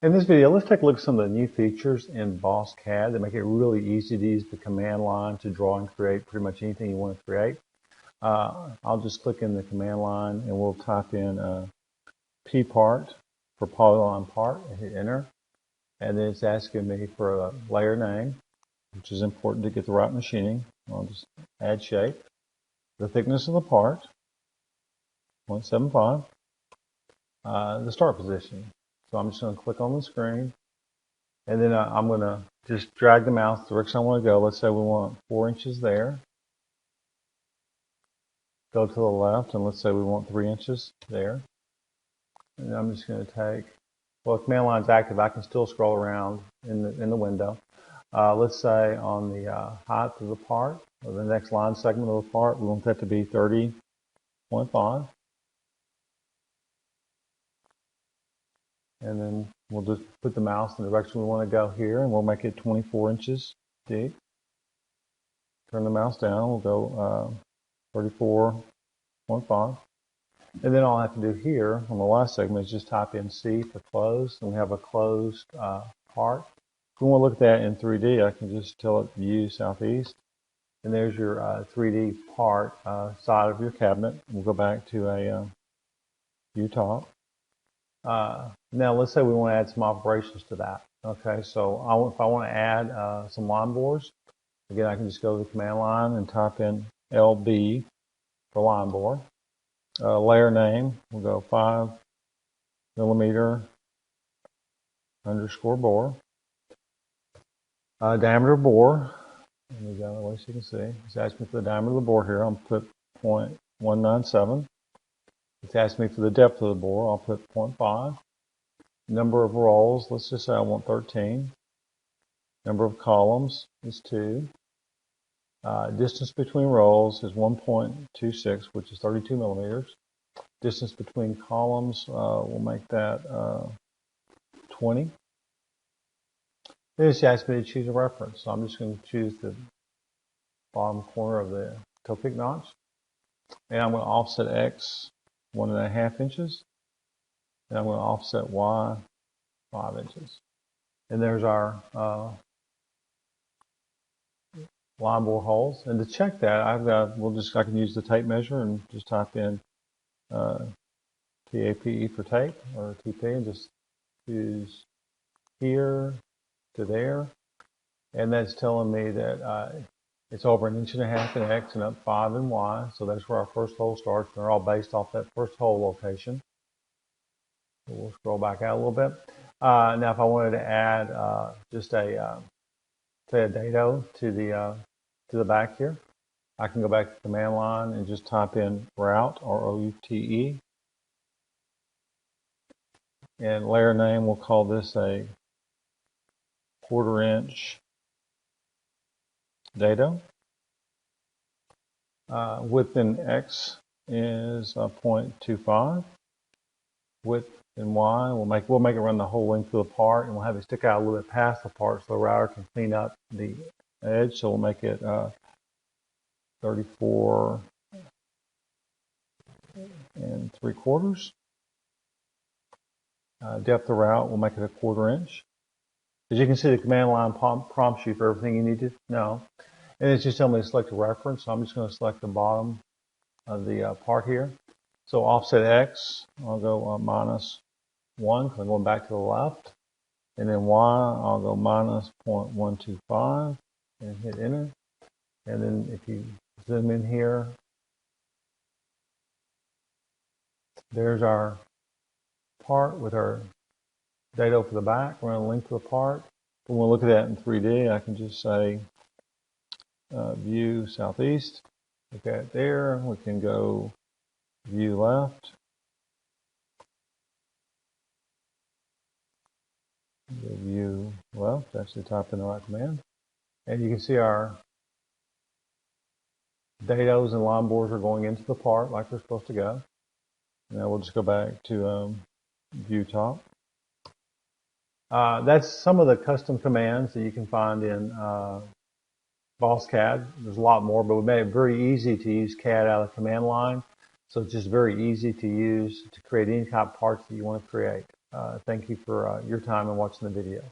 In this video, let's take a look at some of the new features in BOSSCAD that make it really easy to use the command line to draw and create pretty much anything you want to create. I'll just click in the command line and we'll type in P part for polygon part and hit enter. And then it's asking me for a layer name, which is important to get the right machining. I'll just add shape. The thickness of the part, 0.75. The start position. So I'm just going to click on the screen, and then I'm going to just drag the mouse the direction I want to go. Let's say we want 4 inches there. Go to the left, and let's say we want 3 inches there. And I'm just going to take, well, if command line's active, I can still scroll around in the window. Let's say on the height of the part, or the next line segment of the part, we want that to be 30.5. And then we'll just put the mouse in the direction we want to go here, and we'll make it 24 inches deep. Turn the mouse down, we'll go 34.5. And then all I have to do here on the last segment is just type in C for closed, and we have a closed part. If we want to look at that in 3D, I can just tell it View Southeast, and there's your 3D part side of your cabinet. We'll go back to a View Top. Now let's say we want to add some operations to that. Okay, so if I want to add some line bores, again I can just go to the command line and type in LB for line bore. Layer name, we'll go 5mm underscore bore. Diameter bore, let me go that way so you can see. It's asking me for the diameter of the bore here. I'll put 0.197. It's asking me for the depth of the bore. I'll put 0.5. Number of rolls, let's just say I want 13. Number of columns is 2. Distance between rolls is 1.26, which is 32 millimeters. Distance between columns, we'll make that 20. Then it's asking me to choose a reference. So I'm just going to choose the bottom corner of the Copic notch. And I'm going to offset X 1.5 inches, and I'm going to offset Y 5 inches. And there's our line bore holes. And to check that, I can use the tape measure and just type in TAPE for tape, or TP, and just choose here to there. And that's telling me that it's over 1.5 inches in X and up 5 in Y. So that's where our first hole starts. They're all based off that first hole location. So we'll scroll back out a little bit. Now if I wanted to add just a, say a dado to the back here, I can go back to the command line and just type in route, R-O-U-T-E. And layer name, we'll call this a 1/4 inch dado. Width in X is 0.25. Width in Y, we'll make it run the whole length of the part, and we'll have it stick out a little bit past the part so the router can clean up the edge. So we'll make it 34 3/4. Depth of route, we'll make it 1/4 inch. As you can see, the command line prompts you for everything you need to know. And it's just telling me to select a reference. So I'm just going to select the bottom of the part here. So offset X, I'll go -1 because I'm going back to the left. And then Y, I'll go -0.125 and hit enter. And then if you zoom in here, there's our part with our dado for the back. We're going to length of the part. When we look at that in 3D, I can just say View Southeast. Look at it there. We can go View Left. Go View Left. Actually type in the right command. And you can see our dados and line bores are going into the part like they're supposed to go. Now we'll just go back to View Top. That's some of the custom commands that you can find in BOSSCAD. There's a lot more, but we made it very easy to use CAD out of the command line. So it's just very easy to use to create any type of parts that you want to create. Thank you for your time and watching the video.